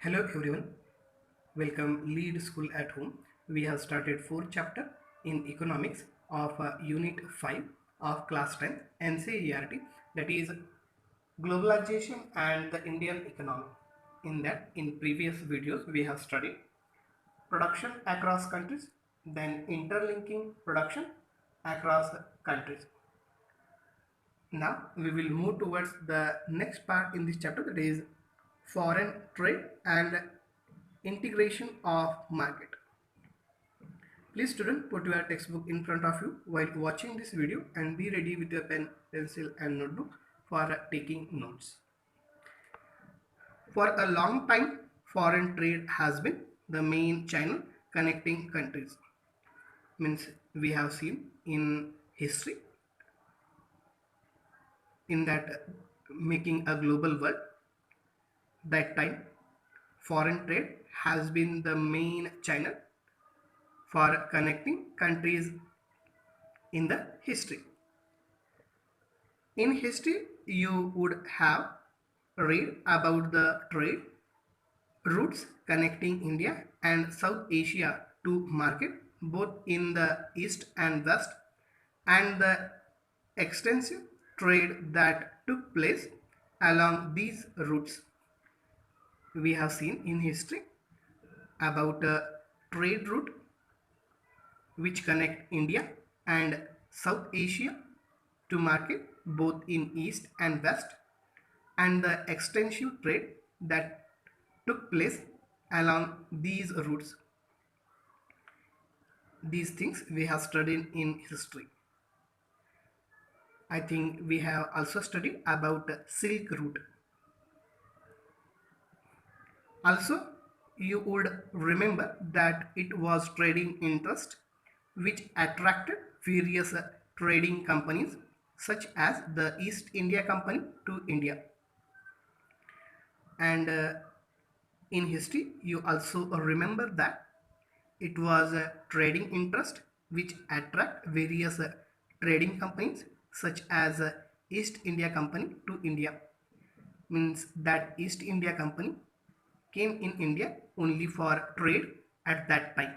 Hello everyone, welcome Lead School at Home. We have started 4th chapter in economics of unit 5 of class 10 NCERT, that is globalization and the Indian economy. In that, in previous videos we have studied production across countries, then interlinking production across countries. Now we will move towards the next part in this chapter, that is foreign trade and integration of market. Please student, put your textbook in front of you while watching this video and be ready with your pen, pencil and notebook for taking notes. For a long time, foreign trade has been the main channel connecting countries. Means we have seen in history in that making a global world, that time foreign trade has been the main channel for connecting countries in the history. In history, you would have read about the trade routes connecting India and South Asia to market both in the east and west, and the extensive trade that took place along these routes. We have seen in history about a trade route which connect India and South Asia to market both in east and west, and the extensive trade that took place along these routes. These things we have studied in history. I think we have also studied about Silk Route. Also, you would remember that it was trading interest which attracted various trading companies such as the East India Company to India. And in history, you also remember that it was a trading interest which attract various trading companies such as East India Company to India. Means that East India Company came in India only for trade at that time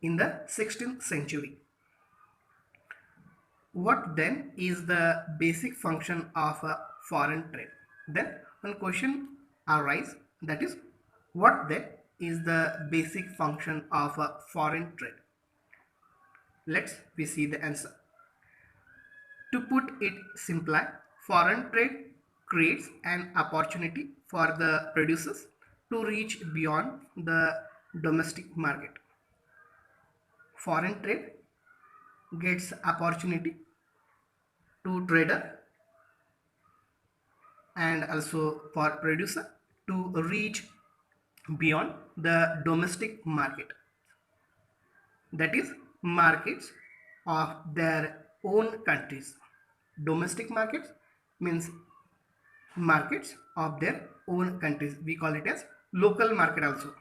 in the 16th century. What then is the basic function of a foreign trade? Then one question arises, that is, what then is the basic function of a foreign trade? Let's we see the answer. To put it simply, foreign trade creates an opportunity for the producers to reach beyond the domestic market. Foreign trade gets opportunity to trader and also for producer to reach beyond the domestic market, that is markets of their own countries. Domestic markets means markets of their own countries, we call it as local market. Also,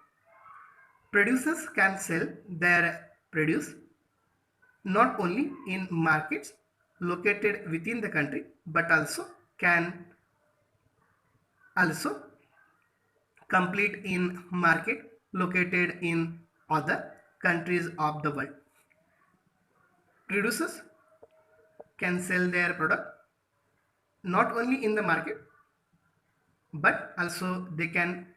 producers can sell their produce not only in markets located within the country but also can also complete in market located in other countries of the world. Producers can sell their product not only in the market but also they can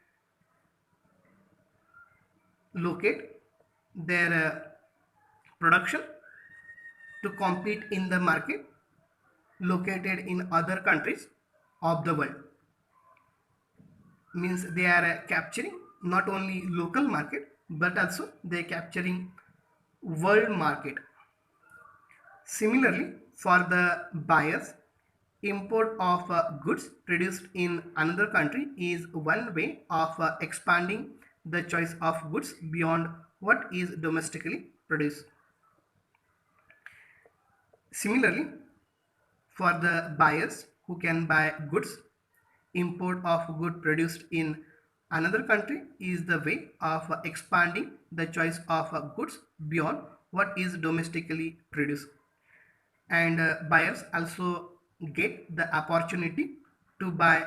locate their production to compete in the market located in other countries of the world. Means they are capturing not only local market but also they are capturing world market. Similarly, for the buyers, import of goods produced in another country is one way of expanding the choice of goods beyond what is domestically produced. Similarly, for the buyers who can buy goods, import of good produced in another country is the way of expanding the choice of goods beyond what is domestically produced. And buyers also get the opportunity to buy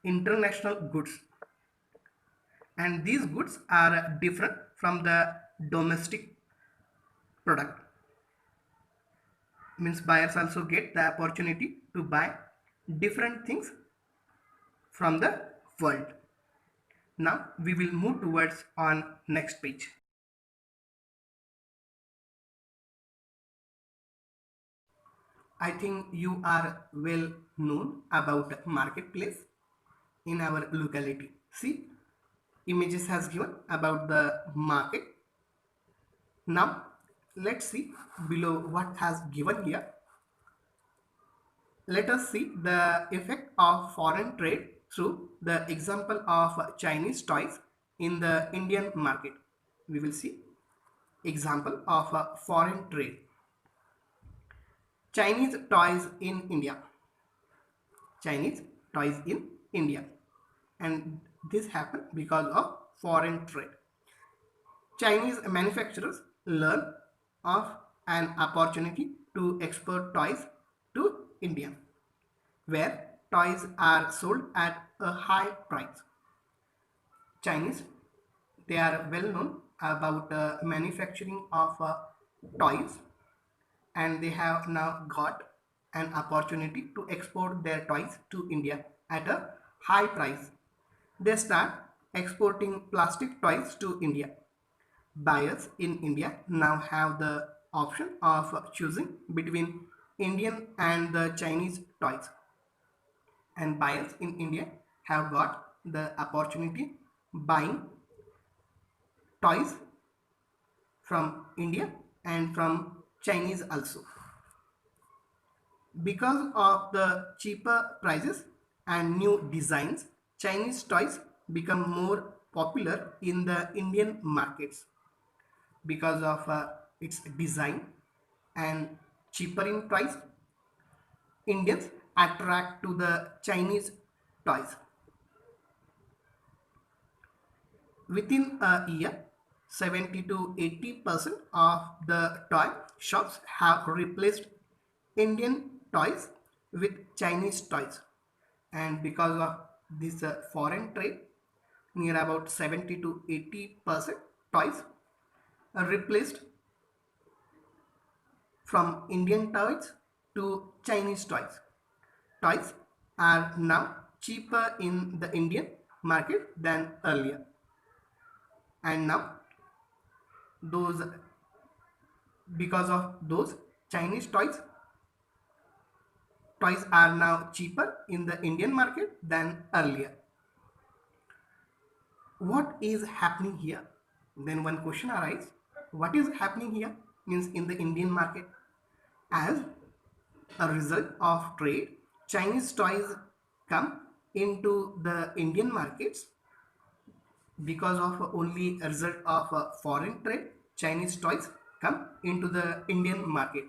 international goods. and these goods are different from the domestic product. Means buyers also get the opportunity to buy different things from the world. Now we will move towards on next page. I think you are well known about marketplace in our locality. See, images has given about the market. Now let's see below what has given here. Let us see the effect of foreign trade through the example of Chinese toys in the Indian market. We will see example of a foreign trade. Chinese toys in India. Chinese toys in India. And this happened because of foreign trade. Chinese manufacturers learn of an opportunity to export toys to India, where toys are sold at a high price. Chinese, they are well known about manufacturing of toys, and they have now got an opportunity to export their toys to India at a high price. They start exporting plastic toys to India. Buyers in India now have the option of choosing between Indian and the Chinese toys, and buyers in India have got the opportunity buying toys from India and from Chinese also. Because of the cheaper prices and new designs, Chinese toys become more popular in the Indian markets because of its design and cheaper in price. Indians attract to the Chinese toys. Within a year, 70 to 80% of the toy shops have replaced Indian toys with Chinese toys. And because of this foreign trade, near about 70 to 80% toys are replaced from Indian toys to Chinese toys. Toys are now cheaper in the Indian market than earlier. And now those, because of those Chinese toys are now cheaper in the Indian market than earlier. What is happening here? Then one question arises, what is happening here means in the Indian market? As a result of trade, Chinese toys come into the Indian markets. Because of only a result of foreign trade, Chinese toys come into the Indian market.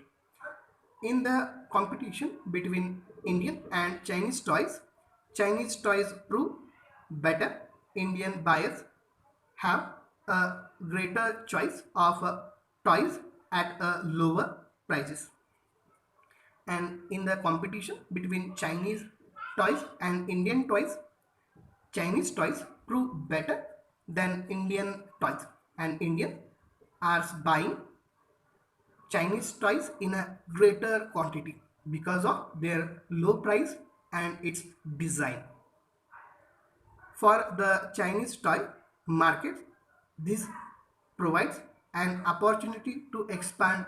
In the competition between Indian and Chinese toys prove better. Indian buyers have a greater choice of toys at lower prices. And in the competition between Chinese toys and Indian toys, Chinese toys prove better than Indian toys, and Indian are buying Chinese toys in a greater quantity because of their low price and its design. For the Chinese toy market, this provides an opportunity to expand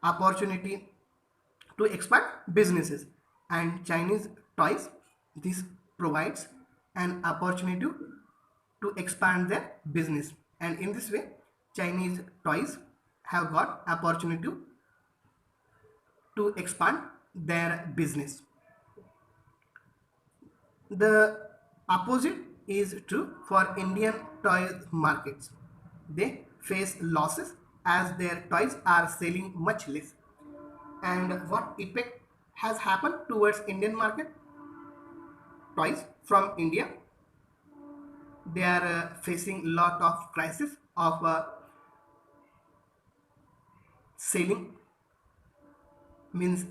opportunity to expand businesses, and Chinese toys, this provides an opportunity to expand their business, and in this way Chinese toys have got opportunity to expand their business. The opposite is true for Indian toy markets. They face losses as their toys are selling much less. And what effect has happened towards Indian market? Toys from India, they are facing lot of crisis of selling, means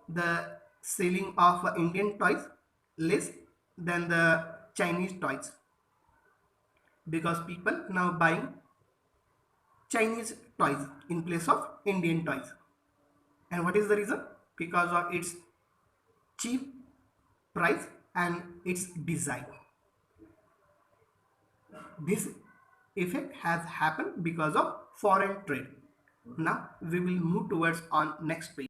the selling of Indian toys less than the Chinese toys, because people now buying Chinese toys in place of Indian toys. And what is the reason? Because of its cheap price and its design. This effect has happened because of foreign trade. Now we will move towards on next page.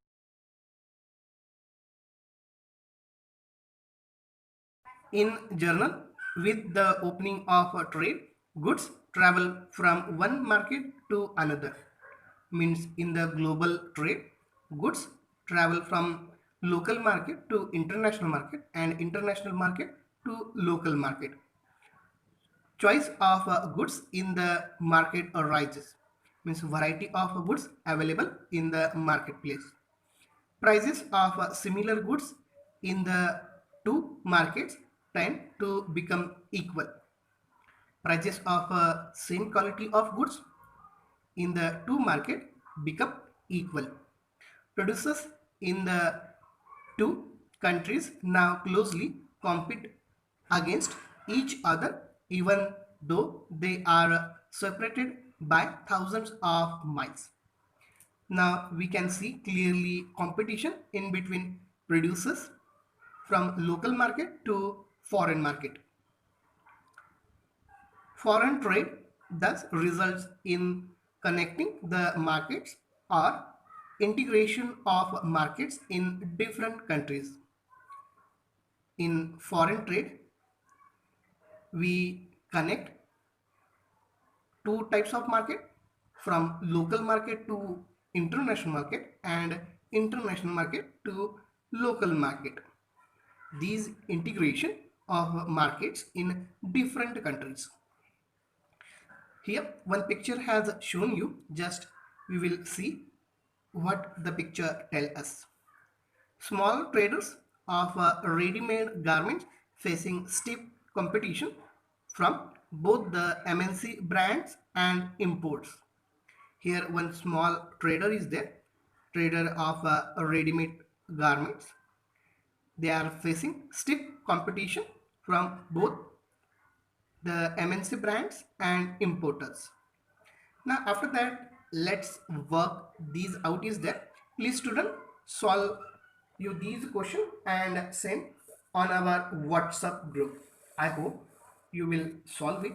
In journal, with the opening of a trade, goods travel from one market to another. Means in the global trade, goods travel from local market to international market and international market to local market. Choice of goods in the market arises. Means variety of goods available in the marketplace. Prices of similar goods in the two markets tend to become equal. Prices of same quality of goods in the two market become equal. Producers in the two countries now closely compete against each other, even though they are separated by thousands of miles. Now we can see clearly competition in between producers from local market to foreign market. Foreign trade thus results in connecting the markets or integration of markets in different countries. In foreign trade, we connect two types of market, from local market to international market and international market to local market. These integration of markets in different countries. Here one picture has shown you, just we will see what the picture tell us. Small traders of ready-made garments facing stiff competition from both the MNC brands and imports. Here one small trader is there, trader of ready-made garments. They are facing stiff competition from both the MNC brands and importers. Now after that, let's work these out is there. Please student, solve you these question and send on our WhatsApp group. I hope you will solve it.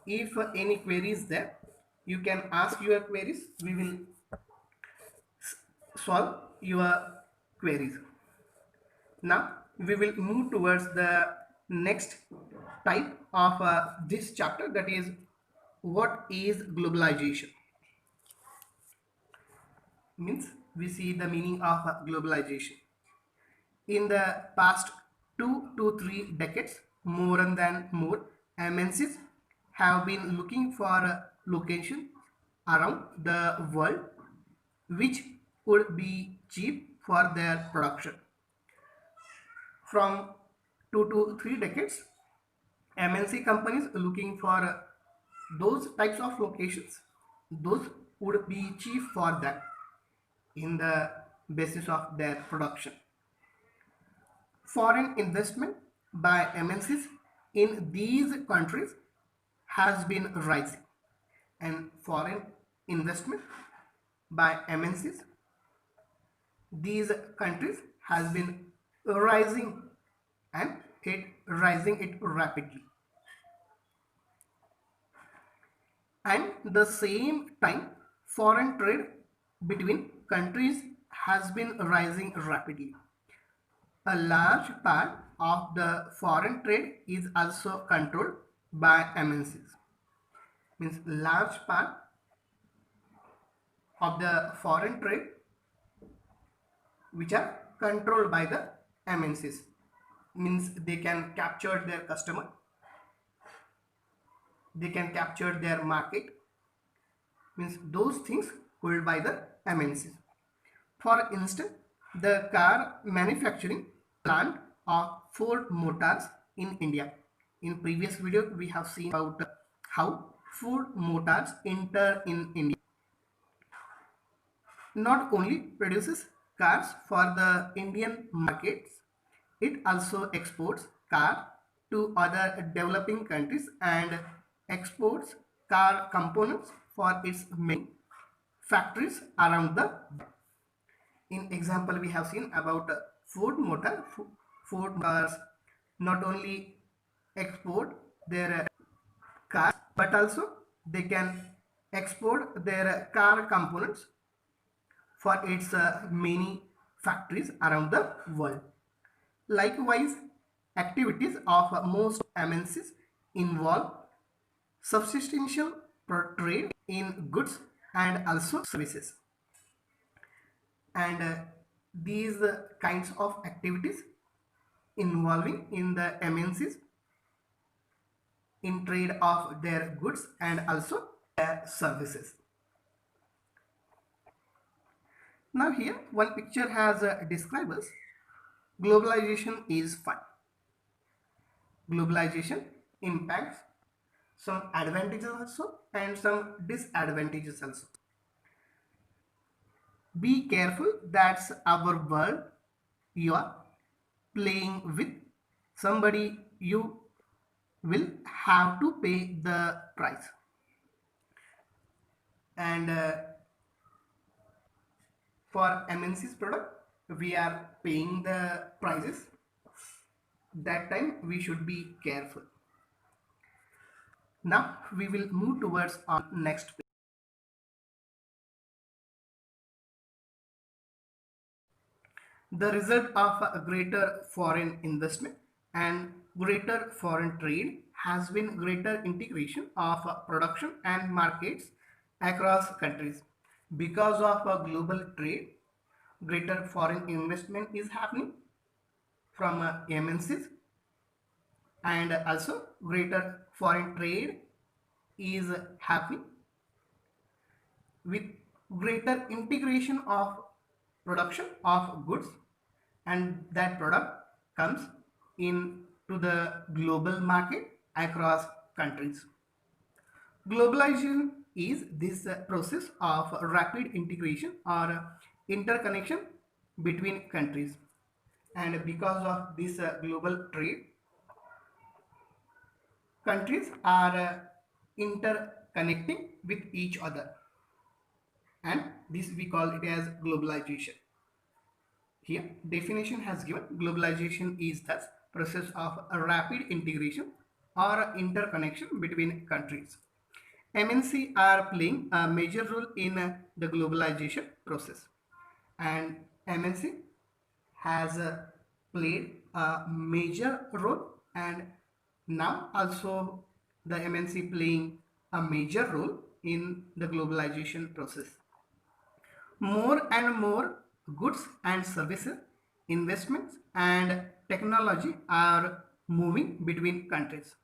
If any queries there, you can ask your queries. We will solve your queries. Now we will move towards the next type of this chapter, that is what is globalization. Means we see the meaning of globalization. In the past 2 to 3 decades, more than more MNCs have been looking for a location around the world which would be cheap for their production. From 2 to 3 decades, MNC companies looking for those types of locations, those would be cheap for them in the basis of their production. Foreign investment by MNCs in these countries has been rising, and foreign investment by MNCs these countries has been rising, and it rising it rapidly. And the same time, foreign trade between countries has been rising rapidly. A large part of the foreign trade is also controlled by MNCs. Means large part of the foreign trade which are controlled by the MNCs. Means they can capture their customer, they can capture their market. Means those things held by the MNCs. For instance, the car manufacturing plant of Ford Motors in India. In previous video, we have seen about how Ford Motors enter in India. Not only produces cars for the Indian markets, it also exports car to other developing countries and exports car components for its main factories around the world. In example, we have seen about Ford Motor. Ford Motors not only export their cars, but also they can export their car components for its many factories around the world. Likewise, activities of most MNCs involve substantial trade in goods and also services. And these kinds of activities involving in the MNCs in trade of their goods and also their services. Now here one picture has described us globalization is fun. Globalization impacts some advantages also and some disadvantages also. Be careful, that's our world. You are playing with somebody, you will have to pay the price. And for MNC's product, we are paying the prices. That time we should be careful. Now we will move towards our next page. The result of a greater foreign investment and greater foreign trade has been greater integration of production and markets across countries. Because of a global trade, greater foreign investment is happening from MNCs, and also greater foreign trade is happening with greater integration of production of goods, and that product comes into the global market across countries. Globalization is this process of rapid integration or interconnection between countries, and because of this global trade, countries are interconnecting with each other, and this we call it as globalization. Here definition has given globalization is thus process of a rapid integration or interconnection between countries. MNC are playing a major role in the globalization process, and MNC has played a major role, and now also the MNC playing a major role in the globalization process. More and more goods and services, investments and technology are moving between countries.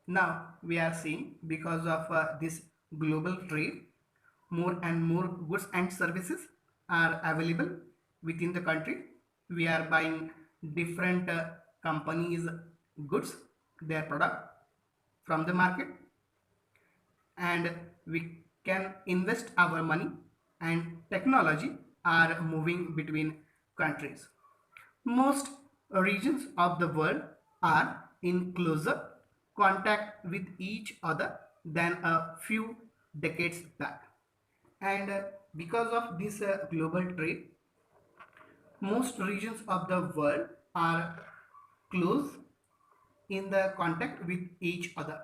Now we are seeing because of this global trade, more and more goods and services are available within the country. We are buying different companies goods, their product from the market, and we can invest our money, and technology are moving between countries. Most regions of the world are in closer contact with each other than a few decades back. And because of this global trade, most regions of the world are close in the contact with each other.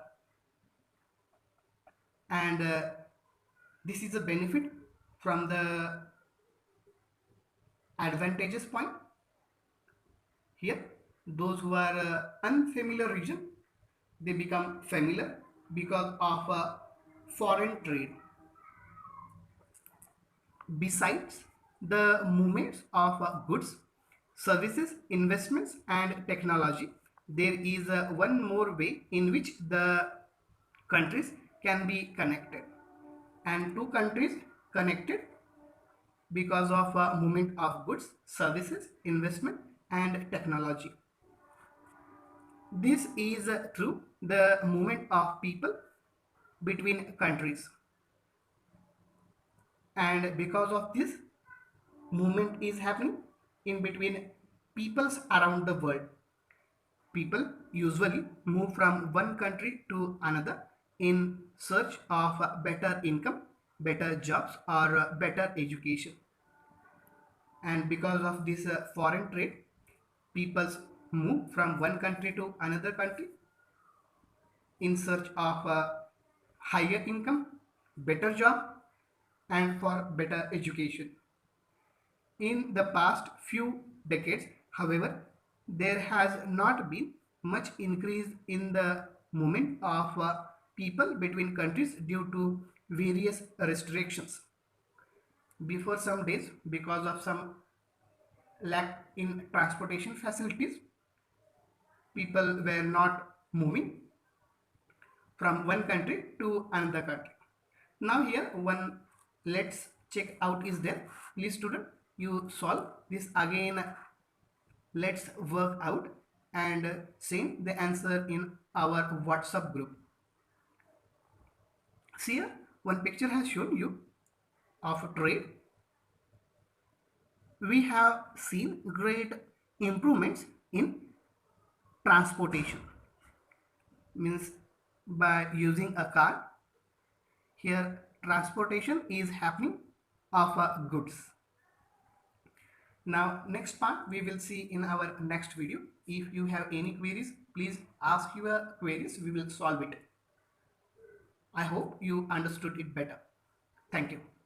And this is a benefit from the advantageous point. Here, those who are unfamiliar region, they become familiar because of foreign trade. Besides the movements of goods, services, investments and technology, there is one more way in which the countries can be connected, and two countries connected because of movement of goods, services, investment and technology. This is through the movement of people between countries, and because of this movement is happening in between peoples around the world, People usually move from one country to another in search of better income, better jobs, or better education. And because of this foreign trade, people move from one country to another country in search of higher income, better job, and for better education. In the past few decades, however, there has not been much increase in the movement of people between countries due to various restrictions. Before some days, because of some lack in transportation facilities, people were not moving from one country to another country. Now here one, let's check out is there. Please student, you solve this again. Let's work out and send the answer in our WhatsApp group. See here, one picture has shown you of trade. We have seen great improvements in transportation. Means by using a car, here transportation is happening of goods. Now next part we will see in our next video. If you have any queries, please ask your queries, we will solve it. I hope you understood it better. Thank you.